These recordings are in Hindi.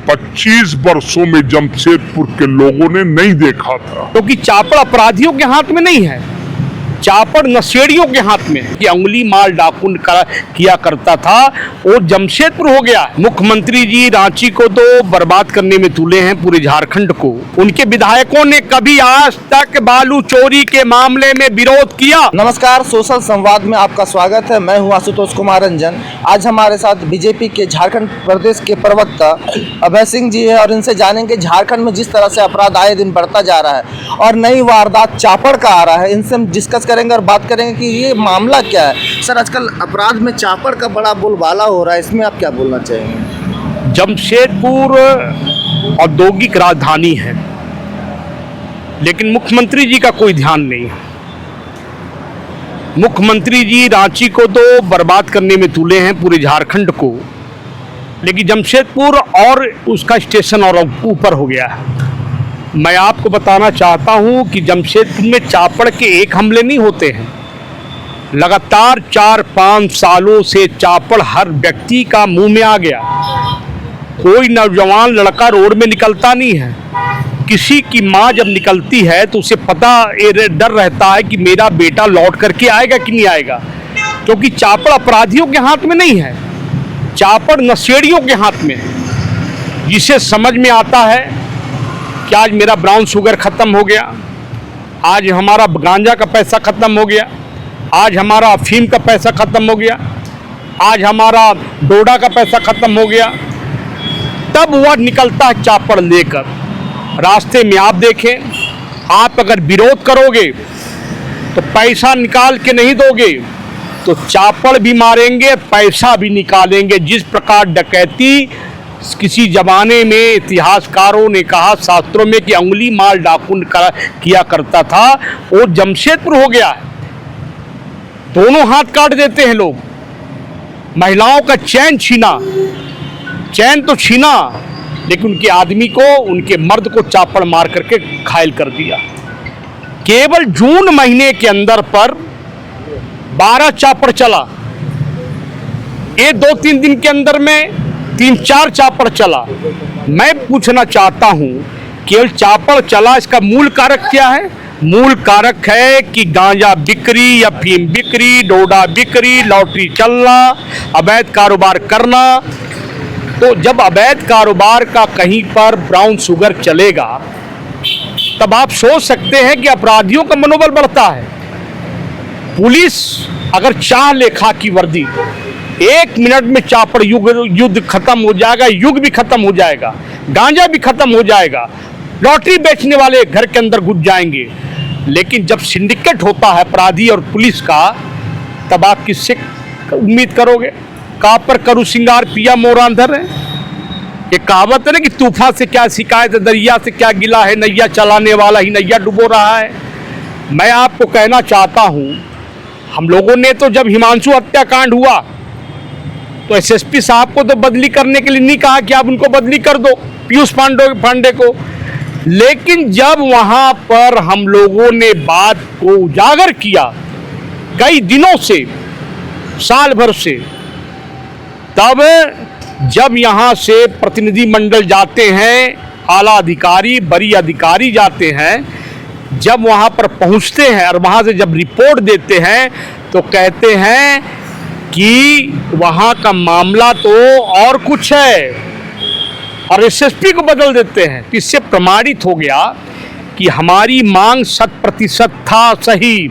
25 वर्षों में जमशेदपुर के लोगों ने नहीं देखा था। क्योंकि चापड़ अपराधियों के हाथ में नहीं है, चापड़ नशेड़ियों के हाथ में कि अंगुली माल डाकू किया करता था, वो जमशेदपुर हो गया। मुख्यमंत्री जी रांची को तो बर्बाद करने में तुले हैं, पूरे झारखंड को। उनके विधायकों ने कभी आज तक बालू चोरी के मामले में विरोध किया? नमस्कार, सोशल संवाद में आपका स्वागत है। मैं हूं आशुतोष कुमार रंजन। आज हमारे साथ बीजेपी के झारखंड प्रदेश के प्रवक्ता अभय सिंह जी है और इनसे जानेंगे झारखंड में जिस तरह से अपराध आए दिन बढ़ता जा रहा है और नई वारदात चापड़ का आ रहा है, इनसे हम डिस्कस करेंगे और बात करेंगे कि ये मामला क्या है। सर, आजकल अपराध में चापड़ का बड़ा बोलबाला हो रहा है, इसमें आप क्या बोलना चाहेंगे? जमशेदपुर औद्योगिक राजधानी है, लेकिन मुख्यमंत्री जी का कोई ध्यान नहीं है। मुख्यमंत्री जी रांची को तो बर्बाद करने में तुले हैं, पूरे झारखंड को, लेकिन जमशेदपुर और उसका स्टेशन और ऊपर हो गया है। मैं आपको बताना चाहता हूं कि जमशेदपुर में चापड़ के एक हमले नहीं होते हैं, लगातार 4-5 सालों से चापड़ हर व्यक्ति का मुंह में आ गया। कोई नौजवान लड़का रोड में निकलता नहीं है। किसी की माँ जब निकलती है तो उसे पता डर रहता है कि मेरा बेटा लौट करके आएगा कि नहीं आएगा, क्योंकि चापड़ अपराधियों के हाथ में नहीं है, चापड़ नशेड़ियों के हाथ में है। जिसे समझ में आता है कि आज मेरा ब्राउन शुगर ख़त्म हो गया, आज हमारा गांजा का पैसा ख़त्म हो गया, आज हमारा अफीम का पैसा ख़त्म हो गया, आज हमारा डोडा का पैसा ख़त्म हो गया, तब वह निकलता है चापड़ लेकर। रास्ते में आप देखें, आप अगर विरोध करोगे तो पैसा निकाल के नहीं दोगे तो चापड़ भी मारेंगे, पैसा भी निकालेंगे। जिस प्रकार डकैती किसी जमाने में इतिहासकारों ने कहा शास्त्रों में कि अंगुली माल डाकू किया करता था, वो जमशेदपुर हो गया है। दोनों हाथ काट देते हैं लोग। महिलाओं का चैन छीना, चैन तो छीना, लेकिन उनके आदमी को, उनके मर्द को चापड़ मार करके घायल कर दिया। केवल जून महीने के अंदर पर 12 चापड़ चला। ये 2-3 दिन के अंदर में 3-4 चापड़ चला। मैं पूछना चाहता हूं, केवल चापड़ चला, इसका मूल कारक क्या है? मूल कारक है कि गांजा बिक्री, अफीम बिक्री, डोडा बिक्री, लॉटरी चलना, अवैध कारोबार करना। तो जब अवैध कारोबार का कहीं पर ब्राउन शुगर चलेगा, तब आप सोच सकते हैं कि अपराधियों का मनोबल बढ़ता है। पुलिस अगर चाह ले खाकी वर्दी, 1 मिनट में चापड़ युद्ध खत्म हो जाएगा, युग भी खत्म हो जाएगा, गांजा भी खत्म हो जाएगा, लॉटरी बेचने वाले घर के अंदर घुस जाएंगे। लेकिन जब सिंडिकेट होता है अपराधी और पुलिस का, तब आप किससे उम्मीद करोगे? कहाँ पर करूँ सिंगार पिया मोर अंधर है। एक कहावत है ना कि तूफान से क्या शिकायत है, दरिया से क्या गिला है, नैया चलाने वाला ही नैया डुबो रहा है। मैं आपको कहना चाहता हूँ, हम लोगों ने तो जब हिमांशु हत्याकांड हुआ तो एसएसपी साहब को तो बदली करने के लिए नहीं कहा कि आप उनको बदली कर दो, पीयूष पांडे को। लेकिन जब वहां पर हम लोगों ने बात को उजागर किया कई दिनों से, साल भर से, तब जब यहां से प्रतिनिधि मंडल जाते हैं, आला अधिकारी, बड़ी अधिकारी जाते हैं, जब वहां पर पहुंचते हैं और वहां से जब रिपोर्ट देते हैं तो कहते हैं कि वहां का मामला तो और कुछ है, और एसएसपी को बदल देते हैं। इससे प्रमाणित हो गया कि हमारी मांग 100% था सही।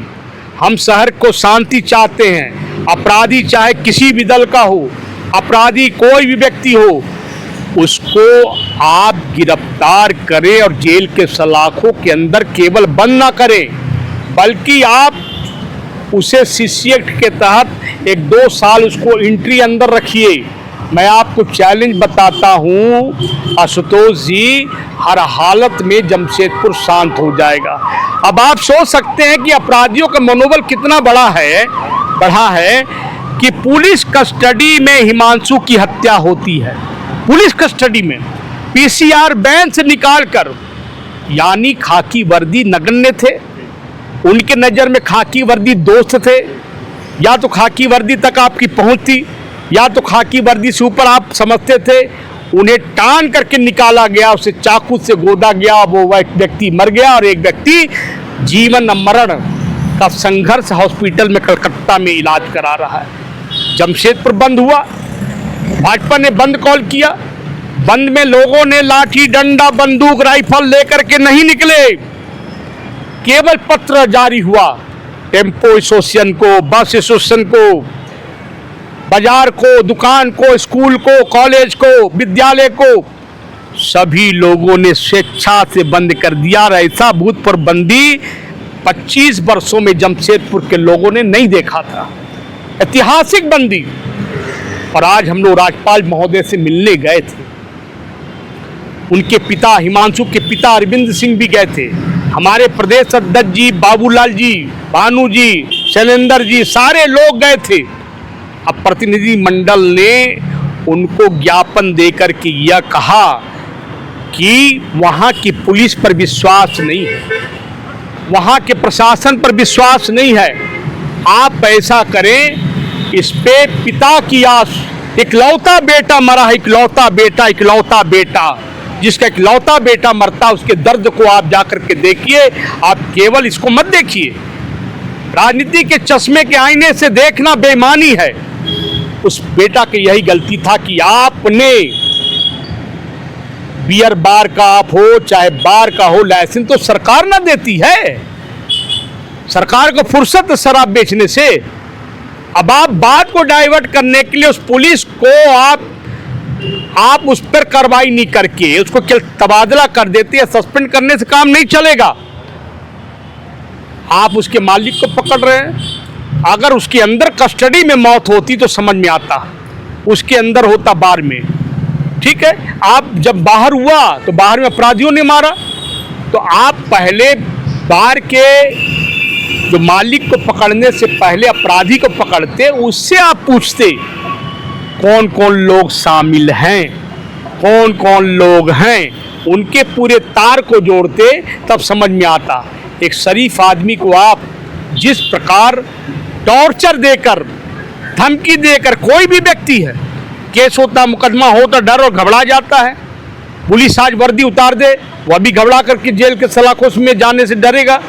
हम शहर को शांति चाहते हैं। अपराधी चाहे किसी भी दल का हो, अपराधी कोई भी व्यक्ति हो, उसको आप गिरफ्तार करें और जेल के सलाखों के अंदर केवल बंद ना करें, बल्कि आप उसे सीसी एक्ट के तहत 1-2 साल उसको एंट्री अंदर रखिए। मैं आपको चैलेंज बताता हूं आशुतोष जी, हर हालत में जमशेदपुर शांत हो जाएगा। अब आप सोच सकते हैं कि अपराधियों का मनोबल कितना बढ़ा है कि पुलिस कस्टडी में हिमांशु की हत्या होती है, पुलिस कस्टडी में पीसीआर वैन से निकालकर, यानी खाकी वर्दी नगण्य थे। उनके नज़र में खाकी वर्दी दोस्त थे, या तो खाकी वर्दी तक आपकी पहुंच थी, या तो खाकी वर्दी से ऊपर आप समझते थे उन्हें टान करके निकाला गया, उसे चाकू से गोदा गया, वो व्यक्ति मर गया और एक व्यक्ति जीवन मरण का संघर्ष हॉस्पिटल में कलकत्ता में इलाज करा रहा है। जमशेदपुर बंद हुआ, भाजपा ने बंद कॉल किया। बंद में लोगों ने लाठी डंडा बंदूक राइफल लेकर के नहीं निकले, केवल पत्र जारी हुआ टेम्पो एसोसिएशन को, बस एसोसिएशन को, बाजार को, दुकान को, स्कूल को, कॉलेज को, विद्यालय को, सभी लोगों ने स्वेच्छा से बंद कर दिया। और ऐसा भूतपूर्व बंदी 25 वर्षों में जमशेदपुर के लोगों ने नहीं देखा था, ऐतिहासिक बंदी। और आज हम लोग राज्यपाल महोदय से मिलने गए थे, उनके पिता हिमांशु के पिता अरविंद सिंह भी गए थे, हमारे प्रदेश अध्यक्ष जी, बाबूलाल जी, भानु जी, शैलेंद्र जी, सारे लोग गए थे। अब प्रतिनिधि मंडल ने उनको ज्ञापन देकर के यह कहा कि वहाँ की पुलिस पर विश्वास नहीं है, वहाँ के प्रशासन पर विश्वास नहीं है। आप ऐसा करें, इस पे पिता की आस, इकलौता बेटा मरा है, इकलौता बेटा, जिसका इकलौता बेटा मरता, उसके दर्द को आप जाकर के देखिए। आप केवल इसको मत देखिए, राजनीति के चश्मे के आईने से देखना बेईमानी है। उस बेटा की यही गलती था कि आपने बियर बार का आप हो चाहे बार का हो, लाइसेंस तो सरकार ना देती है, सरकार को फुर्सत शराब बेचने से। अब आप बात को डाइवर्ट करने के लिए उस पुलिस को आप उस पर कार्रवाई नहीं करके उसको तबादला कर देते हैं। सस्पेंड करने से काम नहीं चलेगा। आप उसके मालिक को पकड़ रहे हैं। अगर उसके अंदर कस्टडी में मौत होती तो समझ में आता, उसके अंदर होता बार में, ठीक है। आप जब बाहर हुआ तो बाहर में अपराधियों ने मारा, तो आप पहले बार के जो मालिक को पकड़ने से पहले अपराधी को पकड़ते, उससे आप पूछते कौन कौन लोग शामिल हैं, कौन कौन लोग हैं, उनके पूरे तार को जोड़ते, तब समझ में आता। एक शरीफ आदमी को आप जिस प्रकार टॉर्चर देकर, धमकी देकर, कोई भी व्यक्ति है, केस होता, मुकदमा होता, डर और घबरा जाता है। पुलिस आज वर्दी उतार दे, वह भी घबरा करके जेल के सलाखों में जाने से डरेगा।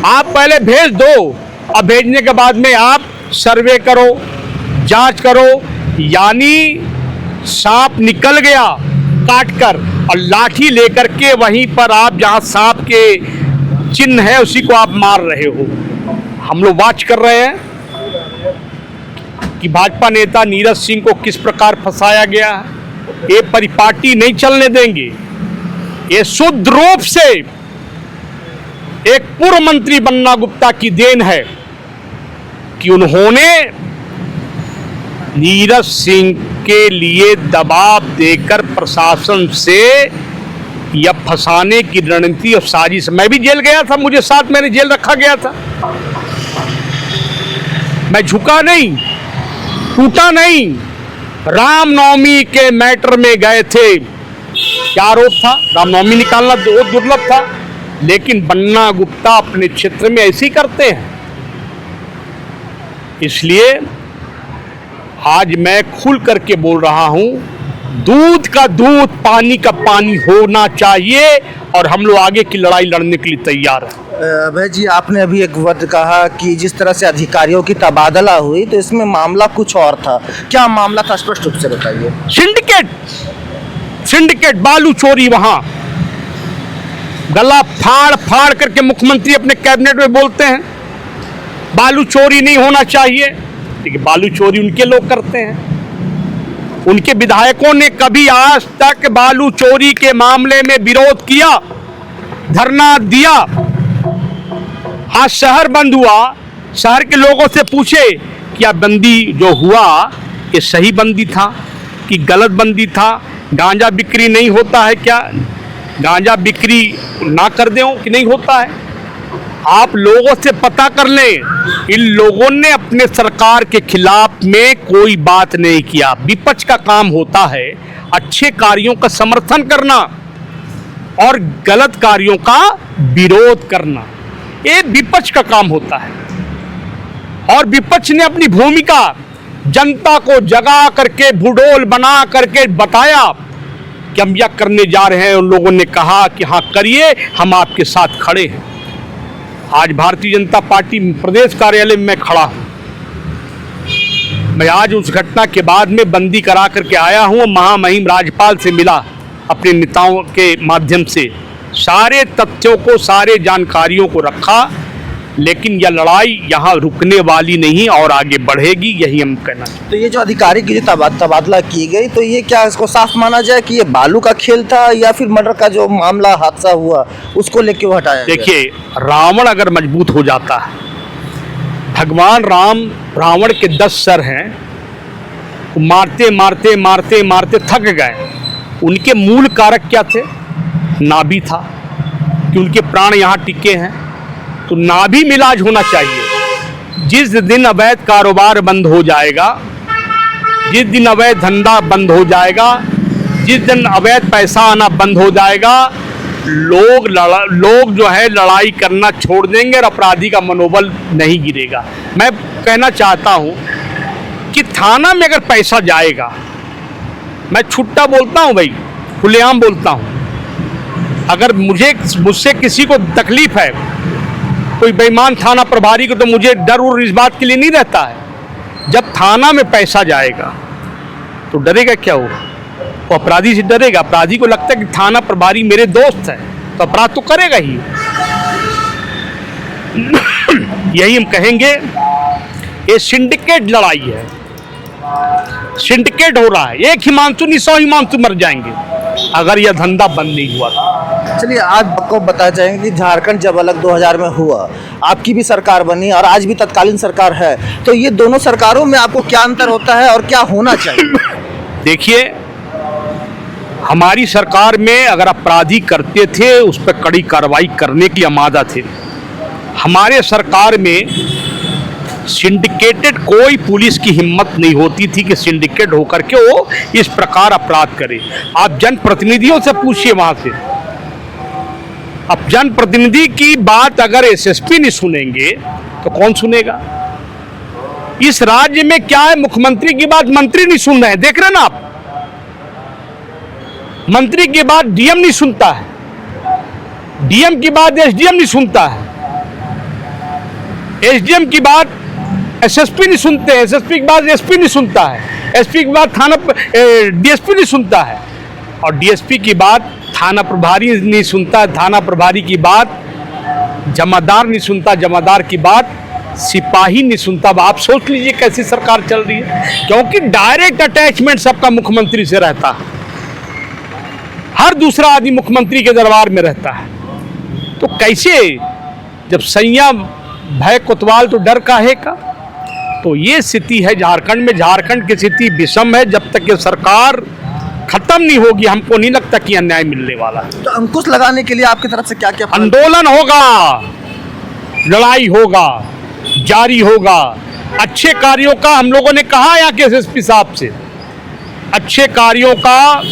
आप पहले भेज दो, अब भेजने के बाद में आप सर्वे करो, जांच करो, यानी सांप निकल गया काट कर और लाठी लेकर के वहीं पर आप जहां सांप के चिन्ह है उसी को आप मार रहे हो। हम लोग वाच कर रहे हैं कि भाजपा नेता नीरज सिंह को किस प्रकार फंसाया गया है। ये परिपाटी नहीं चलने देंगे। ये शुद्ध रूप से एक पूर्व मंत्री बन्ना गुप्ता की देन है कि उन्होंने नीरज सिंह के लिए दबाव देकर प्रशासन से या फंसाने की रणनीति और साजिश। मैं भी जेल गया था, मुझे 7 महीने जेल रखा गया था। मैं झुका नहीं, टूटा नहीं। रामनवमी के मैटर में गए थे, क्या आरोप था? रामनवमी निकालना बहुत दुर्लभ था, लेकिन बन्ना गुप्ता अपने क्षेत्र में ऐसे ही करते हैं। इसलिए आज मैं खुल करके बोल रहा हूं, दूध का दूध, पानी का पानी होना चाहिए और हम लोग आगे की लड़ाई लड़ने के लिए तैयार हैं। अभय जी, आपने अभी एक वर्ड कहा कि जिस तरह से अधिकारियों की तबादला हुई, तो इसमें मामला कुछ और था। क्या मामला था, स्पष्ट रूप से बताइए। सिंडिकेट बालू चोरी। वहां गला फाड़ फाड़ करके मुख्यमंत्री अपने कैबिनेट में बोलते हैं बालू चोरी नहीं होना चाहिए, लेकिन बालू चोरी उनके लोग करते हैं। उनके विधायकों ने कभी आज तक बालू चोरी के मामले में विरोध किया, धरना दिया? आज शहर बंद हुआ, शहर के लोगों से पूछे क्या बंदी जो हुआ ये सही बंदी था कि गलत बंदी था? गांजा बिक्री नहीं होता है क्या? गांजा बिक्री ना कर दें कि नहीं होता है? आप लोगों से पता कर लें। इन लोगों ने अपने सरकार के खिलाफ में कोई बात नहीं किया। विपक्ष का काम होता है अच्छे कार्यों का समर्थन करना और गलत कार्यों का विरोध करना, ये विपक्ष का काम होता है। और विपक्ष ने अपनी भूमिका जनता को जगा करके, भूडोल बना करके बताया कि हम यह करने जा रहे हैं, उन लोगों ने कहा कि हाँ करिए, हम आपके साथ खड़े हैं। आज भारतीय जनता पार्टी प्रदेश कार्यालय में मैं खड़ा हूँ। मैं आज उस घटना के बाद में बंदी करा करके आया हूँ, महामहिम राज्यपाल से मिला, अपने नेताओं के माध्यम से सारे तथ्यों को, सारे जानकारियों को रखा, लेकिन यह लड़ाई यहाँ रुकने वाली नहीं और आगे बढ़ेगी, यही हम कहना चाहते हैं। तो ये जो अधिकारी की जो तबादला की गई, तो ये क्या इसको साफ माना जाए कि ये बालू का खेल था, या फिर मर्डर का जो मामला हादसा हुआ उसको लेके वो हटाया गया? देखिए, रावण अगर मजबूत हो जाता है, भगवान राम रावण के 10 सर हैं, मारते मारते मारते मारते थक गए। उनके मूल कारक क्या थे? नाभि था कि उनके प्राण यहाँ टिके हैं, तो नाभि में इलाज होना चाहिए। जिस दिन अवैध कारोबार बंद हो जाएगा, जिस दिन अवैध धंधा बंद हो जाएगा, जिस दिन अवैध पैसा आना बंद हो जाएगा, लोग जो है लड़ाई करना छोड़ देंगे और अपराधी का मनोबल नहीं गिरेगा। मैं कहना चाहता हूँ कि थाना में अगर पैसा जाएगा, मैं छुट्टा बोलता हूँ भाई, खुलेआम बोलता हूँ, अगर मुझसे किसी को तकलीफ है, कोई बेईमान थाना प्रभारी को, तो मुझे डर और इस बात के लिए नहीं रहता है। जब थाना में पैसा जाएगा तो डरेगा क्या वो अपराधी से डरेगा। अपराधी को लगता है कि थाना प्रभारी मेरे दोस्त है, तो अपराध तो करेगा ही। यही हम कहेंगे, ये सिंडिकेट लड़ाई है, सिंडिकेट हो रहा है। एक हिमांशु नहीं 100 हिमांशु मर जाएंगे अगर यह धंधा बंद नहीं हुआ था। चलिए, आज आपको बताना चाहेंगे कि झारखंड जब अलग 2000 में हुआ, आपकी भी सरकार बनी और आज भी तत्कालीन सरकार है, तो ये दोनों सरकारों में आपको क्या अंतर होता है और क्या होना चाहिए? देखिए, हमारी सरकार में अगर अपराधी करते थे उस पर कड़ी कार्रवाई करने की आमादा थे। हमारे सरकार में सिंडिकेटेड कोई पुलिस की हिम्मत नहीं होती थी कि सिंडिकेट होकर के वो इस प्रकार अपराध करे। आप जनप्रतिनिधियों से पूछिए वहां से। अब जनप्रतिनिधि की बात अगर एसएसपी नहीं सुनेंगे तो कौन सुनेगा? इस राज्य में क्या है, मुख्यमंत्री की बात मंत्री नहीं सुन रहे हैं, देख रहे हैं ना आप। मंत्री की बात डीएम नहीं सुनता है, डीएम की बात एसडीएम नहीं सुनता है, एसडीएम की बात एसएसपी नहीं सुनते हैं, एसएसपी की बात एसपी नहीं सुनता है, एसपी की बात थाना डीएसपी नहीं सुनता है, और डीएसपी की बात थाना प्रभारी नहीं सुनता है, थाना प्रभारी की बात जमादार नहीं सुनता, जमादार की बात सिपाही नहीं सुनता। अब आप सोच लीजिए कैसी सरकार चल रही है, क्योंकि डायरेक्ट अटैचमेंट सबका मुख्यमंत्री से रहता है। हर दूसरा आदमी मुख्यमंत्री के दरबार में रहता है। तो कैसे, जब सैया भय कोतवाल तो डर काहे का। तो ये स्थिति है झारखंड में। झारखंड की स्थिति विषम है। जब तक ये सरकार खत्म नहीं होगी, हमको नहीं लगता कि अन्याय मिलने वाला है। तो अंकुश लगाने के लिए आपकी तरफ से क्या क्या आंदोलन होगा, लड़ाई होगा, जारी होगा। अच्छे कार्यों का हम लोगों ने कहा यहाँ के एसएसपी साहब से, अच्छे कार्यों का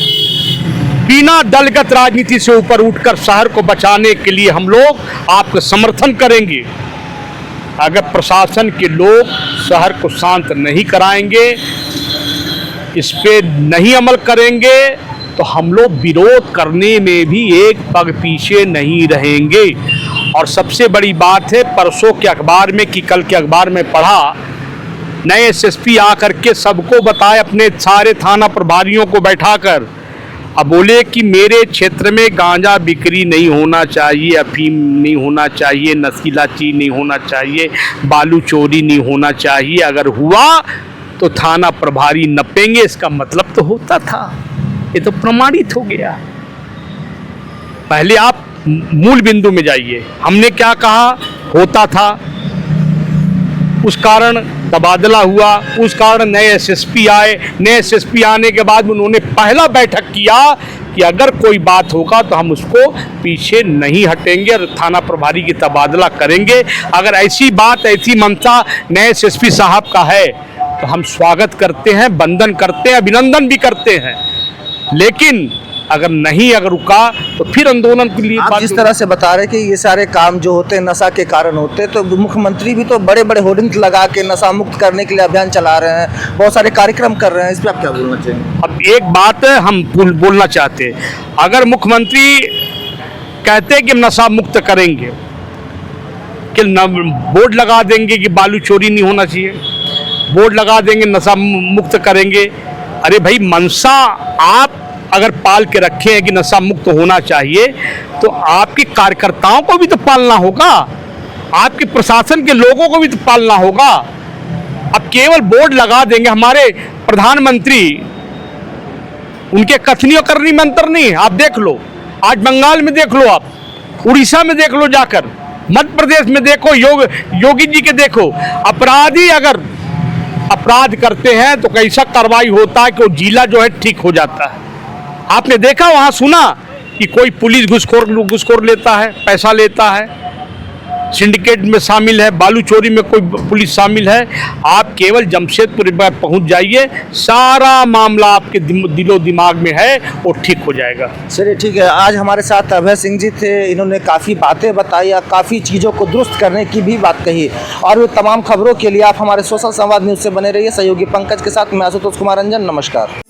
बिना दलगत राजनीति से ऊपर उठकर शहर को बचाने के लिए हम लोग आपका समर्थन करेंगे। अगर प्रशासन के लोग शहर को शांत नहीं कराएंगे, इस पे नहीं अमल करेंगे, तो हम लोग विरोध करने में भी एक पग पीछे नहीं रहेंगे। और सबसे बड़ी बात है, परसों के अखबार में कि कल के अखबार में पढ़ा, नए एसएसपी आकर के सबको बताए, अपने सारे थाना प्रभारियों को बैठाकर, अब बोले कि मेरे क्षेत्र में गांजा बिक्री नहीं होना चाहिए, अफीम नहीं होना चाहिए, नशीला चीज नहीं होना चाहिए, बालू चोरी नहीं होना चाहिए। अगर हुआ तो थाना प्रभारी नपेंगे। इसका मतलब तो होता था, ये तो प्रमाणित हो गया। पहले आप मूल बिंदु में जाइए। हमने क्या कहा होता था, उस कारण तबादला हुआ, उस कारण नए एसएसपी आए। नए एसएसपी आने के बाद उन्होंने पहला बैठक किया कि अगर कोई बात होगा तो हम उसको पीछे नहीं हटेंगे और थाना प्रभारी की तबादला करेंगे। अगर ऐसी बात, ऐसी मंशा नए एसएसपी साहब का है तो हम स्वागत करते हैं, वंदन करते हैं, अभिनंदन भी करते हैं। लेकिन अगर नहीं अगर रुका तो फिर आंदोलन के लिए आप जिस तरह से बता रहे हैं कि ये सारे काम जो होते हैं नशा के कारण होते हैं, तो मुख्यमंत्री भी तो बड़े बड़े होर्डिंग्स लगा के नशा मुक्त करने के लिए अभियान चला रहे हैं, बहुत सारे कार्यक्रम कर रहे हैं, इस पर आप क्या बोलना चाहेंगे? अब एक बात हम बोलना चाहते हैं, अगर मुख्यमंत्री कहते हैं कि हम नशा मुक्त करेंगे, कि बोर्ड लगा देंगे कि बालू चोरी नहीं होना चाहिए, बोर्ड लगा देंगे नशा मुक्त करेंगे, अरे भाई मनसा आप अगर पाल के रखे हैं कि नशा मुक्त होना चाहिए तो आपके कार्यकर्ताओं को भी तो पालना होगा, आपके प्रशासन के लोगों को भी तो पालना होगा। अब केवल बोर्ड लगा देंगे, हमारे प्रधानमंत्री उनके कथनी और करनी में अंतर नहीं है। आप देख लो, आज बंगाल में देख लो, आप उड़ीसा में देख लो, जाकर मध्य प्रदेश में देखो, योगी जी के देखो, अपराधी अगर अपराध करते हैं तो कैसा कार्रवाई होता है कि वो जिला जो है ठीक हो जाता है। आपने देखा वहां सुना कि कोई पुलिस घूसखोर लेता है, पैसा लेता है, सिंडिकेट में शामिल है, बालू चोरी में कोई पुलिस शामिल है। आप केवल जमशेदपुर एक बार पहुंच जाइए, सारा मामला आपके दिलो दिमाग में है, वो ठीक हो जाएगा। चलिए ठीक है, आज हमारे साथ अभय सिंह जी थे, इन्होंने काफ़ी बातें बताई, काफ़ी चीज़ों को दुरुस्त करने की भी बात कही। और भी तमाम खबरों के लिए आप हमारे सोशल संवाद न्यूज़ से बने रहिए। सहयोगी पंकज के साथ मैं आशुतोष कुमार रंजन, नमस्कार।